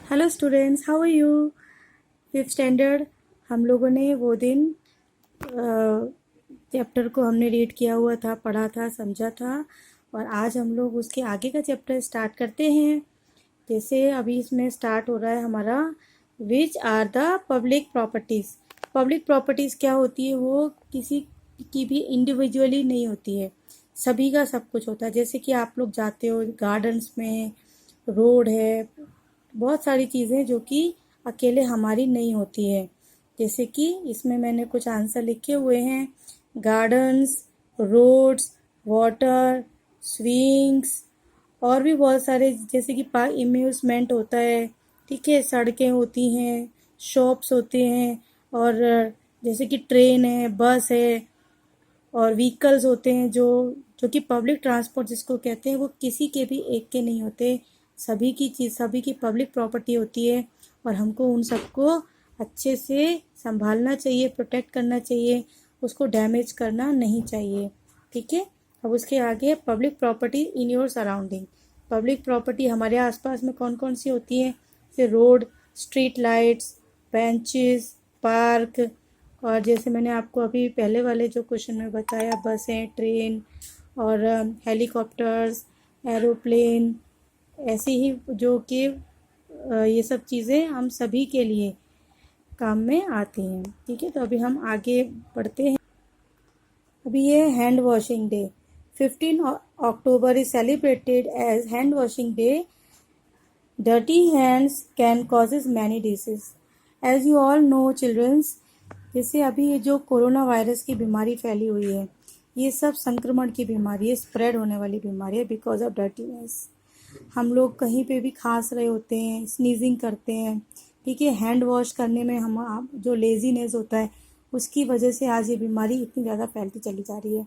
Hello students, how are you? Fifth standard हम लोगों ने वो दिन चैप्टर को हमने रीड किया हुआ था, पढ़ा था, समझा था। और आज हम लोग उसके आगे का चैप्टर स्टार्ट करते हैं। जैसे अभी इसमें स्टार्ट हो रहा है हमारा which are the public properties. Public properties क्या होती है? वो किसी की भी इंडिविजुअली नहीं होती है, सभी का सब कुछ होता है। जैसे कि आप लोग जाते हो गार्डन्स में, रोड है, बहुत सारी चीज़ें जो कि अकेले हमारी नहीं होती है। जैसे कि इसमें मैंने कुछ आंसर लिखे हुए हैं। गार्डन्स, रोड्स, वाटर, स्विंग्स और भी बहुत सारे, जैसे कि पार्क अम्यूज़मेंट होता है, ठीक है, सड़कें होती हैं, शॉप्स होते हैं, और जैसे कि ट्रेन है, बस है, और व्हीकल्स होते हैं जो जो कि पब्लिक ट्रांसपोर्ट जिसको कहते हैं, वो किसी के भी एक के नहीं होते, सभी की चीज़, सभी की पब्लिक प्रॉपर्टी होती है। और हमको उन सबको अच्छे से संभालना चाहिए, प्रोटेक्ट करना चाहिए, उसको डैमेज करना नहीं चाहिए, ठीक है। अब उसके आगे public property in your surrounding. Public property हमारे आसपास में कौन कौन सी होती है? जैसे road, street lights, benches, park, और जैसे मैंने आपको अभी पहले वाले जो क्वेश्चन में बताया, बसें, ट्रेन और हेलीकॉप्टर्स, एरोप्लेन, ऐसी ही जो कि ये सब चीज़ें हम सभी के लिए काम में आती हैं, ठीक है। तो अभी हम आगे बढ़ते हैं। अभी ये hand washing day, 15 October is celebrated as hand washing day. Dirty hands can causes many diseases. As you all know childrens, जैसे अभी ये जो कोरोना वायरस की बीमारी फैली हुई है, ये सब संक्रमण की बीमारी है, स्प्रेड होने वाली बीमारी है बिकॉज ऑफ डर्टीनेस। हम लोग कहीं पे भी खांस रहे होते हैं, स्नीजिंग करते हैं, ठीक है, हैंड वॉश करने में हम जो लेजीनेस होता है उसकी वजह से आज ये बीमारी इतनी ज़्यादा फैलती चली जा रही है।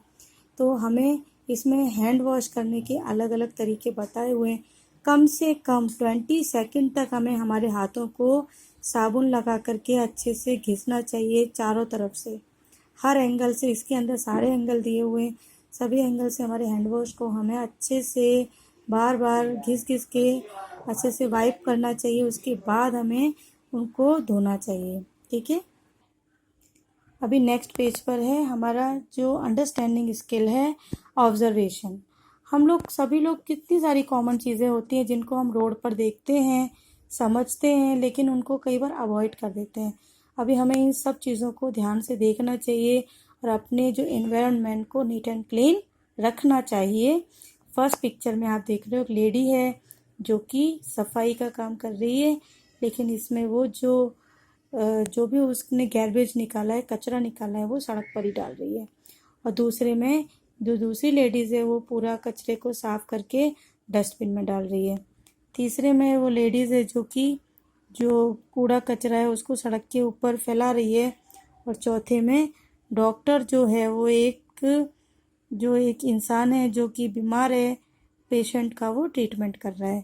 तो हमें इसमें हैंड वॉश करने के अलग अलग तरीके बताए हुए हैं। कम से कम 20 सेकंड तक हमें हमारे हाथों को साबुन लगा करके अच्छे से घिसना चाहिए चारों तरफ से, हर एंगल से। इसके अंदर सारे एंगल दिए हुए हैं, सभी एंगल से हमारे हैंड वॉश को हमें अच्छे से बार बार घिस घिस के अच्छे से वाइप करना चाहिए। उसके बाद हमें उनको धोना चाहिए, ठीक है। अभी नेक्स्ट पेज पर है हमारा जो अंडरस्टैंडिंग स्किल है, ऑब्जर्वेशन। हम लोग सभी लोग, कितनी सारी कॉमन चीज़ें होती हैं जिनको हम रोड पर देखते हैं, समझते हैं, लेकिन उनको कई बार अवॉइड कर देते हैं। अभी हमें इन सब चीज़ों को ध्यान से देखना चाहिए और अपने जो एनवायरनमेंट को नीट एंड क्लीन रखना चाहिए। फर्स्ट पिक्चर में आप देख रहे हो एक लेडी है जो कि सफाई का काम कर रही है, लेकिन इसमें वो जो भी उसने गार्बेज निकाला है, कचरा निकाला है, वो सड़क पर ही डाल रही है। और दूसरे में जो दूसरी लेडीज़ है वो पूरा कचरे को साफ करके डस्टबिन में डाल रही है। तीसरे में वो लेडीज़ है जो कूड़ा कचरा है उसको सड़क के ऊपर फैला रही है। और चौथे में डॉक्टर जो है वो एक इंसान है जो कि बीमार है, पेशेंट का वो ट्रीटमेंट कर रहा है,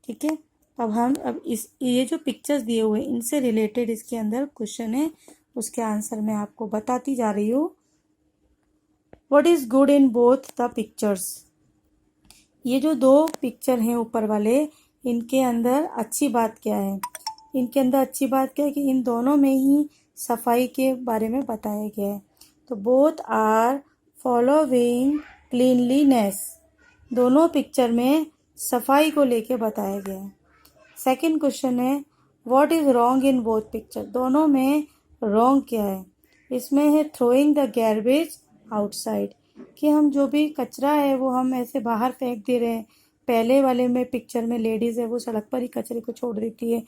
ठीक है। अब ये जो पिक्चर्स दिए हुए हैं इनसे रिलेटेड इसके अंदर क्वेश्चन है, उसके आंसर मैं आपको बताती जा रही हूँ। What is good in both the pictures? ये जो दो पिक्चर हैं ऊपर वाले, इनके अंदर अच्छी बात क्या है? इनके अंदर अच्छी बात क्या है कि इन दोनों में ही सफाई के बारे में बताया गया है। तो बोथ आर फॉलोइंग क्लीनलीनेस, दोनों पिक्चर में सफाई को लेके बताया गया है। सेकंड क्वेश्चन है what is wrong in both picture? दोनों में रॉन्ग क्या है? इसमें है थ्रोइंग द गार्बेज आउटसाइड, कि हम जो भी कचरा है वो हम ऐसे बाहर फेंक दे रहे हैं। पहले वाले में पिक्चर में लेडीज़ है वो सड़क पर ही कचरे को छोड़ देती है,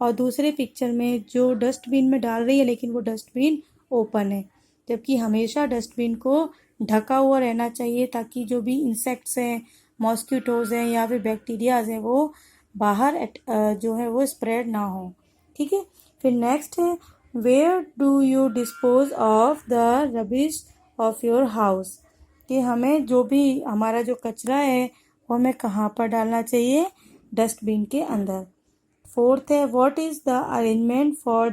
और दूसरे पिक्चर में जो डस्टबिन में डाल रही है लेकिन वो डस्टबिन ओपन है। जबकि हमेशा डस्टबिन को ढका हुआ रहना चाहिए ताकि जो भी इंसेक्ट्स हैं, मॉस्किटोज़ हैं या फिर बैक्टीरियाज हैं वो बाहर जो है वो स्प्रेड ना हो, ठीक है। फिर नेक्स्ट है where do you dispose of the rubbish of your house, कि हमें जो भी हमारा जो कचरा है वो हमें कहाँ पर डालना चाहिए? डस्टबिन के अंदर। फोर्थ है what is the arrangement for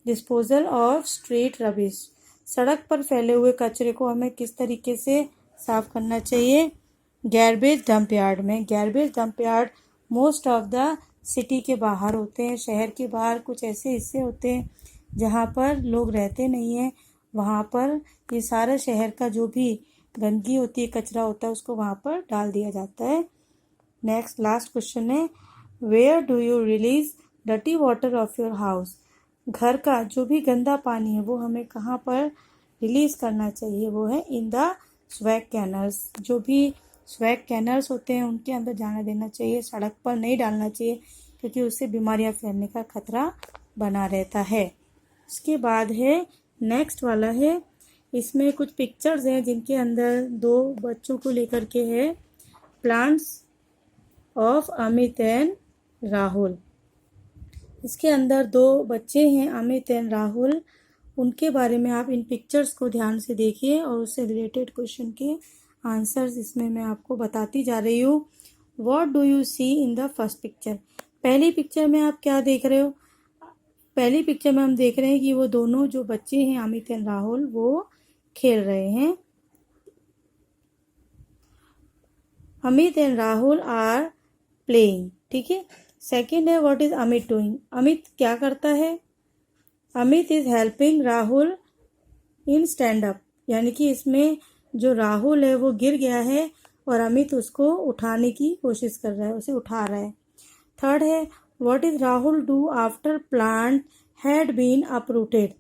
disposal of street rubbish, सड़क पर फैले हुए कचरे को हमें किस तरीके से साफ करना चाहिए? गार्बेज डंप यार्ड में। Garbage dump yard most of the city के बाहर होते हैं, शहर के बाहर कुछ ऐसे हिस्से होते हैं जहाँ पर लोग रहते नहीं हैं। वहाँ पर ये सारा शहर का जो भी गंदगी होती है, कचरा होता है, उसको वहाँ पर डाल दिया जाता है। नेक्स्ट लास्ट क्वेश्चन है, where do you release dirty water of your house? घर का जो भी गंदा पानी है वो हमें कहाँ पर रिलीज करना चाहिए? वो है इन द स्वैग कैनल्स। जो भी स्वैग कैनल्स होते हैं उनके अंदर जाने देना चाहिए, सड़क पर नहीं डालना चाहिए, क्योंकि उससे बीमारियां फैलने का खतरा बना रहता है। उसके बाद है नेक्स्ट वाला है, इसमें कुछ पिक्चर्स हैं जिनके अंदर दो बच्चों को लेकर के है, plants of Amit and Rahul. इसके अंदर दो बच्चे हैं, अमित एंड राहुल। उनके बारे में आप इन पिक्चर्स को ध्यान से देखिए और उससे रिलेटेड क्वेश्चन के आंसर्स इसमें मैं आपको बताती जा रही हूँ। What do you see in the first picture? पहली पिक्चर में आप क्या देख रहे हो? पहली पिक्चर में हम देख रहे हैं कि वो दोनों जो बच्चे हैं अमित एंड राहुल वो खेल रहे हैं। Amit and Rahul are playing, ठीक है। सेकेंड है, what is Amit doing? Amit क्या करता है? Amit is helping Rahul in stand up, यानी कि इसमें जो राहुल है वो गिर गया है और अमित उसको उठाने की कोशिश कर रहा है, उसे उठा रहा है। थर्ड है, what is Rahul do after plant had been uprooted?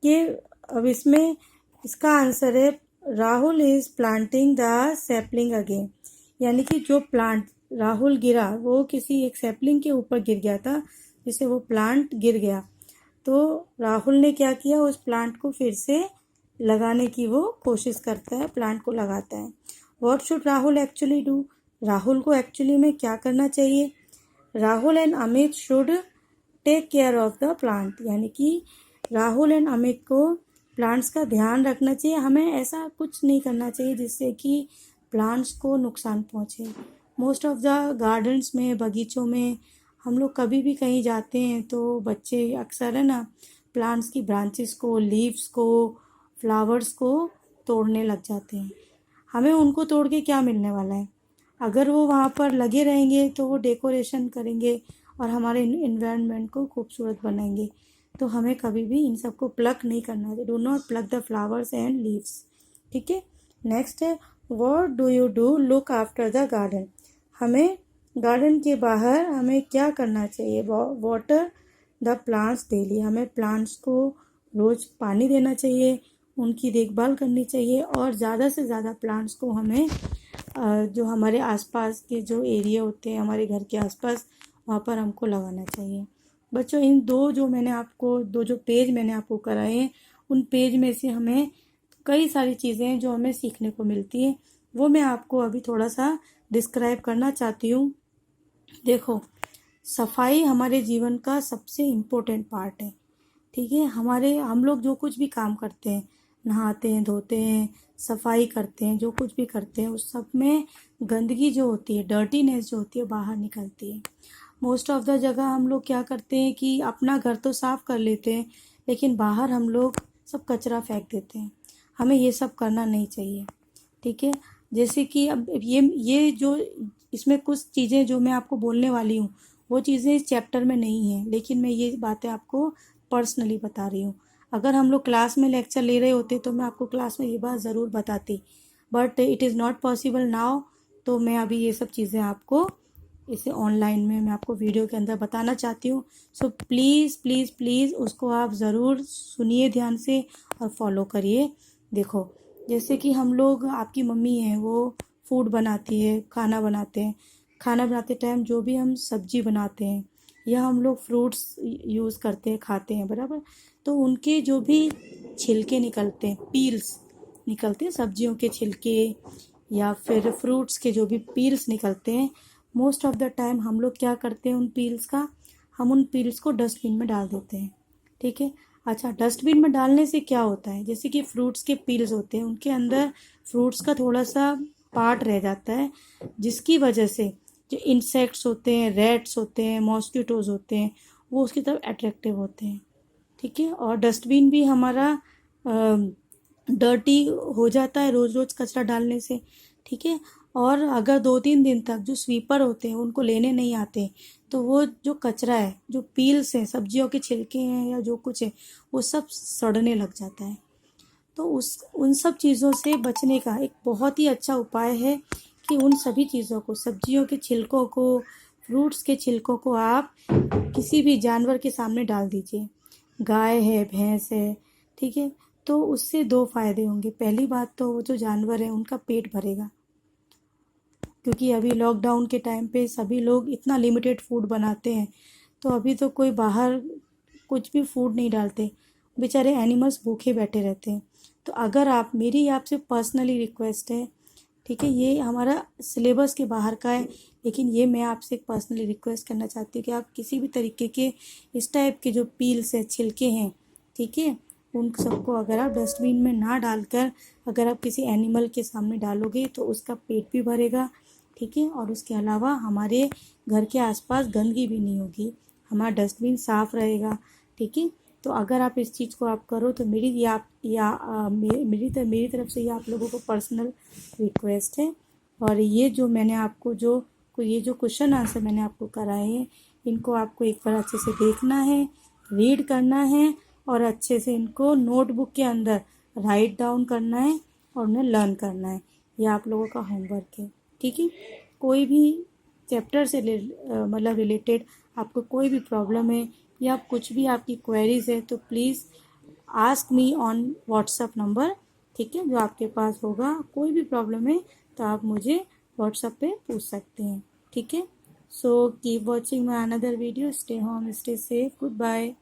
ये अब इसमें इसका आंसर है, Rahul is planting the sapling again, यानी कि जो प्लांट राहुल गिरा वो किसी एक सैपलिंग के ऊपर गिर गया था, जिससे वो प्लांट गिर गया। तो राहुल ने क्या किया, उस प्लांट को फिर से लगाने की वो कोशिश करता है, प्लांट को लगाता है। What should Rahul actually do? Rahul को एक्चुअली में क्या करना चाहिए? Rahul and Amit should take care of the plant, यानी कि राहुल एंड अमित को प्लांट्स का ध्यान रखना चाहिए। हमें ऐसा कुछ नहीं करना चाहिए जिससे कि प्लांट्स को नुकसान पहुंचे। मोस्ट ऑफ द गार्डन्स में, बगीचों में हम लोग कभी भी कहीं जाते हैं तो बच्चे अक्सर है ना प्लांट्स की ब्रांचेस को, लीव्स को, फ्लावर्स को तोड़ने लग जाते हैं। हमें उनको तोड़ के क्या मिलने वाला है? अगर वो वहाँ पर लगे रहेंगे तो वो डेकोरेशन करेंगे और हमारे इन्वायरमेंट को खूबसूरत बनाएंगे। तो हमें कभी भी इन सबको प्लक नहीं करना चाहिए। Do not plug the flowers and leaves, ठीक है। नेक्स्ट है, what do you do look after the garden? हमें गार्डन के बाहर हमें क्या करना चाहिए? वाटर द प्लांट्स डेली, हमें प्लांट्स को रोज़ पानी देना चाहिए, उनकी देखभाल करनी चाहिए और ज़्यादा से ज़्यादा प्लांट्स को हमें जो हमारे आसपास के जो एरिया होते हैं हमारे घर के आसपास, वहाँ पर हमको लगाना चाहिए। बच्चों, इन दो जो पेज मैंने आपको कराए हैं, उन पेज में से हमें कई सारी चीज़ें हैं जो हमें सीखने को मिलती हैं, वो मैं आपको अभी थोड़ा सा डिस्क्राइब करना चाहती हूँ। देखो, सफाई हमारे जीवन का सबसे इम्पोर्टेंट पार्ट है, ठीक है। हम लोग जो कुछ भी काम करते हैं, नहाते हैं, धोते हैं, सफाई करते हैं, जो कुछ भी करते हैं, उस सब में गंदगी जो होती है, डर्टीनेस जो होती है, बाहर निकलती है। मोस्ट ऑफ द जगह हम लोग क्या करते हैं कि अपना घर तो साफ़ कर लेते हैं, लेकिन बाहर हम लोग सब कचरा फेंक देते हैं। हमें ये सब करना नहीं चाहिए, ठीक है। जैसे कि अब ये जो इसमें कुछ चीज़ें जो मैं आपको बोलने वाली हूँ वो चीज़ें इस चैप्टर में नहीं हैं, लेकिन मैं ये बातें आपको पर्सनली बता रही हूँ। अगर हम लोग क्लास में लेक्चर ले रहे होते तो मैं आपको क्लास में ये बात ज़रूर बताती, but it is not possible now. तो मैं अभी ये सब चीज़ें आपको इसे ऑनलाइन में मैं आपको वीडियो के अंदर बताना चाहती हूँ। सो प्लीज़ प्लीज़ प्लीज़ उसको आप ज़रूर सुनिए ध्यान से और फॉलो करिए। देखो, जैसे कि हम लोग, आपकी मम्मी है वो फूड बनाती है, खाना बनाते हैं, खाना बनाते टाइम जो भी हम सब्जी बनाते हैं या हम लोग फ्रूट्स यूज़ करते हैं, खाते हैं, बराबर। तो उनके जो भी छिलके निकलते हैं, पील्स निकलते हैं, सब्जियों के छिलके या फिर फ्रूट्स के जो भी पील्स निकलते हैं, मोस्ट ऑफ द टाइम हम लोग क्या करते हैं, हम उन पील्स को डस्टबिन में डाल देते हैं, ठीक है। अच्छा, डस्टबिन में डालने से क्या होता है, जैसे कि फ्रूट्स के पील्स होते हैं, उनके अंदर फ्रूट्स का थोड़ा सा पार्ट रह जाता है, जिसकी वजह से जो इंसेक्ट्स होते हैं, रैट्स होते हैं, मॉस्किटोज़ होते हैं, वो उसकी तरफ अट्रैक्टिव होते हैं, ठीक है। और डस्टबिन भी हमारा डर्टी हो जाता है रोज़ रोज़ कचरा डालने से, ठीक है। और अगर 2-3 दिन तक जो स्वीपर होते हैं उनको लेने नहीं आते, तो वो जो कचरा है, जो पील्स हैं, सब्जियों के छिलके हैं या जो कुछ है, वो सब सड़ने लग जाता है। तो उन सब चीज़ों से बचने का एक बहुत ही अच्छा उपाय है कि उन सभी चीज़ों को, सब्जियों के छिलकों को, फ्रूट्स के छिलकों को आप किसी भी जानवर के सामने डाल दीजिए। गाय है, भैंस है, ठीक है। तो उससे 2 फ़ायदे होंगे। पहली बात तो वो जो जानवर है उनका पेट भरेगा, क्योंकि अभी लॉकडाउन के टाइम पे सभी लोग इतना लिमिटेड फूड बनाते हैं, तो अभी तो कोई बाहर कुछ भी फूड नहीं डालते, बेचारे एनिमल्स भूखे बैठे रहते हैं। तो अगर आप, मेरी आपसे पर्सनली रिक्वेस्ट है, ठीक है, ये हमारा सिलेबस के बाहर का है, लेकिन ये मैं आपसे पर्सनली रिक्वेस्ट करना चाहती हूँ कि आप किसी भी तरीके के इस टाइप के जो पील्स है, छिलके हैं, ठीक है, उन सबको अगर आप डस्टबिन में ना डालकर अगर आप किसी एनिमल के सामने डालोगे तो उसका पेट भी भरेगा, ठीक है। और उसके अलावा हमारे घर के आसपास गंदगी भी नहीं होगी, हमारा डस्टबिन साफ़ रहेगा, ठीक है। तो अगर आप इस चीज़ को आप करो तो मेरी तरफ से ये आप लोगों को पर्सनल रिक्वेस्ट है। और ये जो मैंने आपको ये जो क्वेश्चन आंसर मैंने आपको कराए हैं, इनको आपको एक बार अच्छे से देखना है, रीड करना है और अच्छे से इनको नोटबुक के अंदर राइट डाउन करना है और उन्हें लर्न करना है। ये आप लोगों का होमवर्क है, ठीक है। कोई भी चैप्टर से मतलब रिलेटेड आपको कोई भी प्रॉब्लम है या कुछ भी आपकी क्वेरीज है तो please ask me on WhatsApp number, ठीक है, जो आपके पास होगा। कोई भी प्रॉब्लम है तो आप मुझे व्हाट्सअप पे पूछ सकते हैं, ठीक है। So keep watching my another video. Stay home, stay safe, good bye.